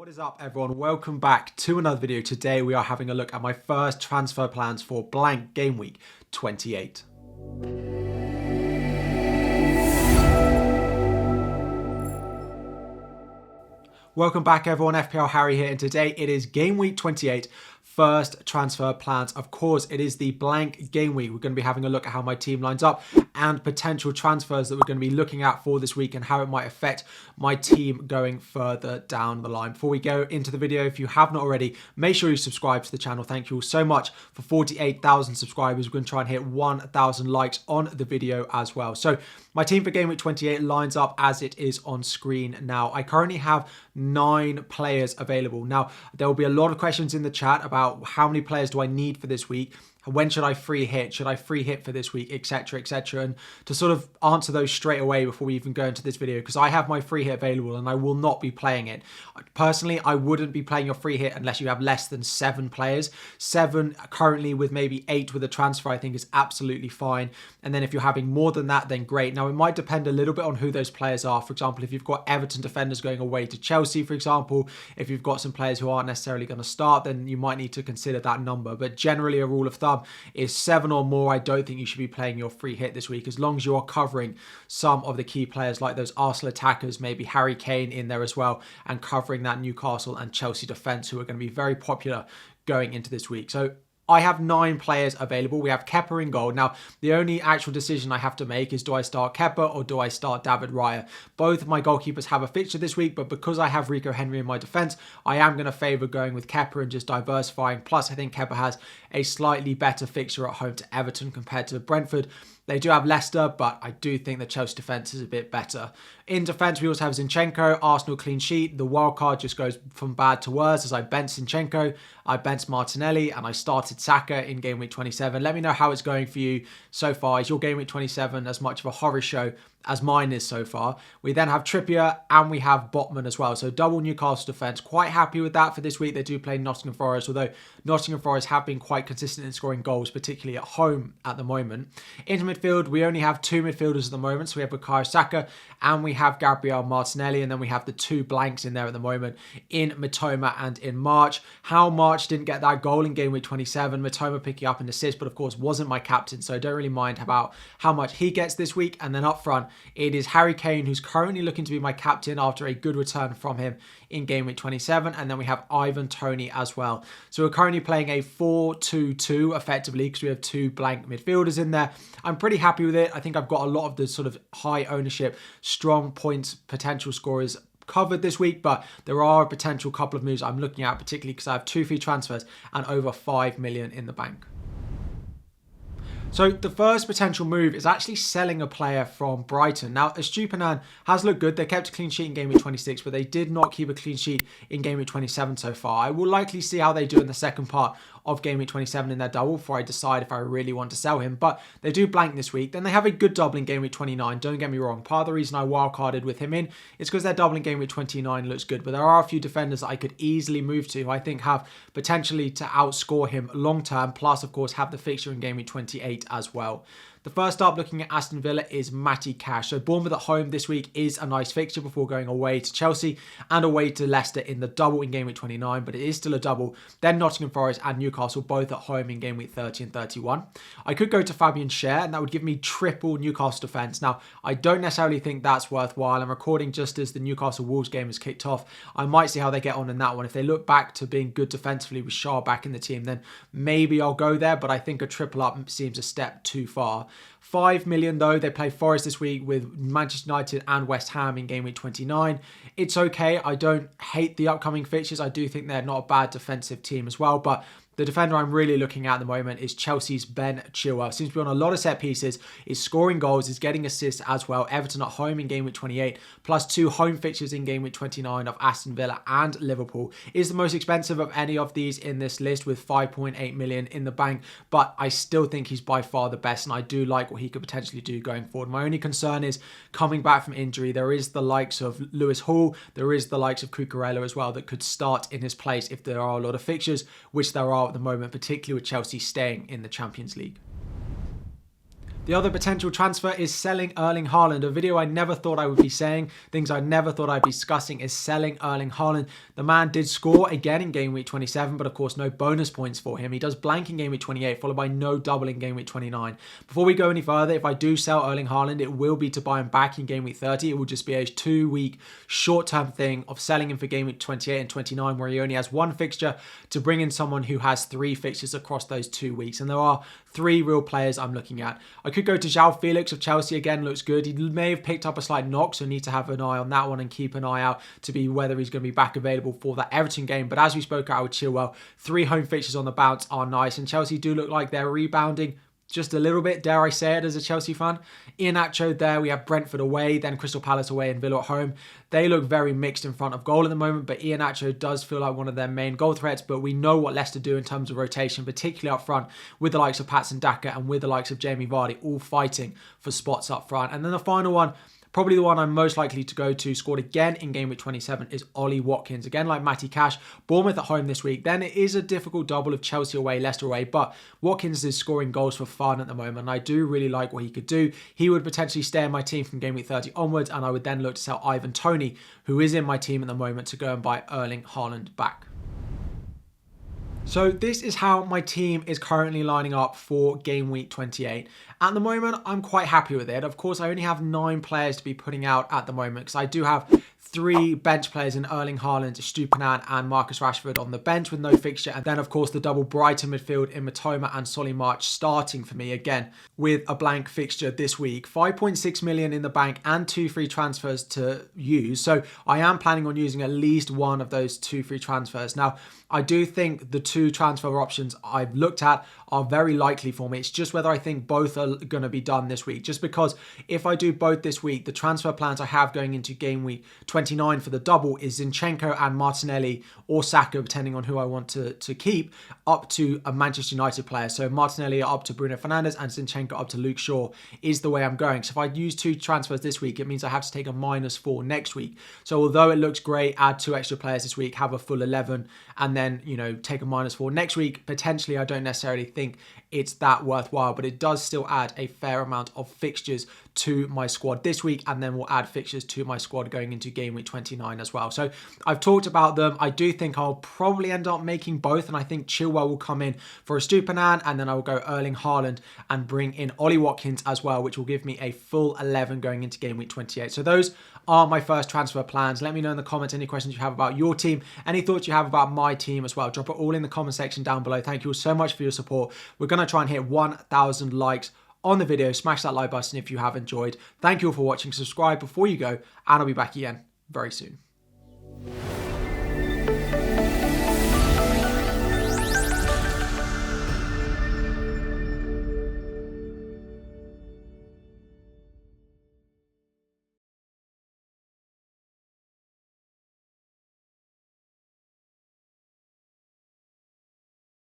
What is up, everyone? Welcome back to another video. Today we are having a look at my first transfer plans for Blank Game Week 28. Welcome back, everyone. FPL Harry here, and today it is Game Week 28. First transfer plans. Of course, it is the blank game week. We're going to be having a look at how my team lines up and potential transfers that we're going to be looking at for this week and how it might affect my team going further down the line. Before we go into the video, if you have not already, make sure you subscribe to the channel. Thank you all so much for 48,000 subscribers. We're going to try and hit 1,000 likes on the video as well. So my team for Game Week 28 lines up as it is on screen now. I currently have 9 players available. Now, there will be a lot of questions in the chat about how many players do I need for this week? When should I free hit? Should I free hit for this week, etc., etc.? And to sort of answer those straight away before we even go into this video, because I have my free hit available and I will not be playing it. Personally, I wouldn't be playing your free hit unless you have less than 7 players. 7 currently with maybe 8 with a transfer, I think is absolutely fine. And then if you're having more than that, then great. Now, it might depend a little bit on who those players are. For example, if you've got Everton defenders going away to Chelsea, for example, if you've got some players who aren't necessarily going to start, then you might need to consider that number. But generally, a rule of thumb is 7 or more. I don't think you should be playing your free hit this week, as long as you are covering some of the key players like those Arsenal attackers, maybe Harry Kane in there as well, and covering that Newcastle and Chelsea defence, who are going to be very popular going into this week. So I have 9 players available. We have Kepa in goal. Now, the only actual decision I have to make is, do I start Kepa or do I start David Raya? Both of my goalkeepers have a fixture this week, but because I have Rico Henry in my defence, I am going to favour going with Kepa and just diversifying. Plus, I think Kepa has a slightly better fixture at home to Everton compared to Brentford. They do have Leicester, but I do think the Chelsea defence is a bit better. In defence, we also have Zinchenko, Arsenal clean sheet. The wild card just goes from bad to worse as I benched Zinchenko, I benched Martinelli, and I started Saka in Game Week 27. Let me know how it's going for you so far. Is your Game Week 27 as much of a horror show as mine is so far? We then have Trippier and we have Botman as well. So double Newcastle defence. Quite happy with that for this week. They do play Nottingham Forest, although Nottingham Forest have been quite consistent in scoring goals, particularly at home at the moment. Into midfield, we only have 2 midfielders at the moment. So we have Bukayo Saka and we have Gabriel Martinelli, and then we have the 2 blanks in there at the moment in Mitoma and in March. How March didn't get that goal in Game Week 27, Mitoma picking up an assist, but of course wasn't my captain, so I don't really mind about how much he gets this week. And then up front, it is Harry Kane, who's currently looking to be my captain after a good return from him in Game Week 27. And then we have Ivan Toney as well. So we're currently playing a 4-2-2 effectively because we have 2 blank midfielders in there. I'm pretty happy with it. I think I've got a lot of the sort of high ownership, strong points, potential scorers covered this week, but there are a potential couple of moves I'm looking at, particularly because I have 2 free transfers and over 5 million in the bank. So the first potential move is actually selling a player from Brighton. Now, Estupiñán has looked good. They kept a clean sheet in Game Week 26, but they did not keep a clean sheet in Game Week 27 so far. I will likely see how they do in the second part of Game Week 27 in their double before I decide if I really want to sell him. But they do blank this week. Then they have a good double in Game Week 29. Don't get me wrong. Part of the reason I wildcarded with him in is because their double in Game Week 29 looks good. But there are a few defenders that I could easily move to who I think have potentially to outscore him long term. Plus, of course, have the fixture in Game Week 28 as well. The first up looking at Aston Villa is Matty Cash. So Bournemouth at home this week is a nice fixture before going away to Chelsea and away to Leicester in the double in Game Week 29, but it is still a double. Then Nottingham Forest and Newcastle both at home in Game Week 30 and 31. I could go to Fabian Schär and that would give me triple Newcastle defence. Now, I don't necessarily think that's worthwhile. I'm recording just as the Newcastle Wolves game has kicked off. I might see how they get on in that one. If they look back to being good defensively with Schär back in the team, then maybe I'll go there, but I think a triple up seems a step too far. 5 million though. They play Forest this week with Manchester United and West Ham in Game Week 29. It's okay. I don't hate the upcoming fixtures. I do think they're not a bad defensive team as well, but the defender I'm really looking at the moment is Chelsea's Ben Chilwell. Seems to be on a lot of set pieces, is scoring goals, is getting assists as well. Everton at home in Game Week 28, plus 2 home fixtures in Game Week 29 of Aston Villa and Liverpool. Is the most expensive of any of these in this list with 5.8 million in the bank, but I still think he's by far the best, and I do like what he could potentially do going forward. My only concern is coming back from injury. There is the likes of Lewis Hall, there is the likes of Cucurella as well that could start in his place if there are a lot of fixtures, which there are at the moment, particularly with Chelsea staying in the Champions League. The other potential transfer is selling Erling Haaland. A video I never thought I would be saying, things I never thought I'd be discussing, is selling Erling Haaland. The man did score again in game week 27, but of course no bonus points for him. He does blank in game week 28, followed by no double in game week 29. Before we go any further, if I do sell Erling Haaland, it will be to buy him back in game week 30. It will just be a 2-week short-term thing of selling him for game week 28 and 29, where he only has one fixture to bring in someone who has 3 fixtures across those 2 weeks. And there are 3 real players I'm looking at. I could go to João Felix of Chelsea. Again, looks good. He may have picked up a slight knock, so need to have an eye on that one and keep an eye out to be whether he's going to be back available for that Everton game. But as we spoke out with Chilwell, 3 home fixtures on the bounce are nice, and Chelsea do look like they're rebounding just a little bit, dare I say it, as a Chelsea fan. Iheanacho there, we have Brentford away, then Crystal Palace away and Villa at home. They look very mixed in front of goal at the moment, but Iheanacho does feel like one of their main goal threats, but we know what Leicester do in terms of rotation, particularly up front, with the likes of Patson Daka and with the likes of Jamie Vardy, all fighting for spots up front. And then the final one, probably the one I'm most likely to go to, scored again in game week 27, is Ollie Watkins. Again, like Matty Cash, Bournemouth at home this week. Then it is a difficult double of Chelsea away, Leicester away, but Watkins is scoring goals for fun at the moment, and I do really like what he could do. He would potentially stay in my team from game week 30 onwards, and I would then look to sell Ivan Toney, who is in my team at the moment, to go and buy Erling Haaland back. So this is how my team is currently lining up for game week 28. At the moment, I'm quite happy with it. Of course, I only have 9 players to be putting out at the moment because I do have 3 bench players in Erling Haaland, Stupinan and Marcus Rashford on the bench with no fixture. And then, of course, the double Brighton midfield in Matoma and Solly March starting for me again with a blank fixture this week. 5.6 million in the bank and 2 free transfers to use. So I am planning on using at least one of those 2 free transfers. Now, I do think the 2 transfer options I've looked at are very likely for me. It's just whether I think both are going to be done this week. Just because if I do both this week, the transfer plans I have going into game week 29 for the double is Zinchenko and Martinelli or Saka, depending on who I want to keep, up to a Manchester United player. So Martinelli up to Bruno Fernandes and Zinchenko up to Luke Shaw is the way I'm going. So if I use 2 transfers this week, it means I have to take a -4 next week. So although it looks great, add 2 extra players this week, have a full 11, and then, you know, take a -4 next week, potentially I don't necessarily think it's that worthwhile, but it does still add a fair amount of fixtures to my squad this week, and then we'll add fixtures to my squad going into game week 29 as well. So I've talked about them. I do think I'll probably end up making both, and I think Chilwell will come in for a Stupinan, and then I will go Erling Haaland and bring in Ollie Watkins as well, which will give me a full 11 going into game week 28. So those are my first transfer plans. Let me know in the comments any questions you have about your team, any thoughts you have about my team as well. Drop it all in the comment section down below. Thank you all so much for your support. We're going to try and hit 1,000 likes on the video. Smash that like button if you have enjoyed. Thank you all for watching. Subscribe before you go, and I'll be back again very soon.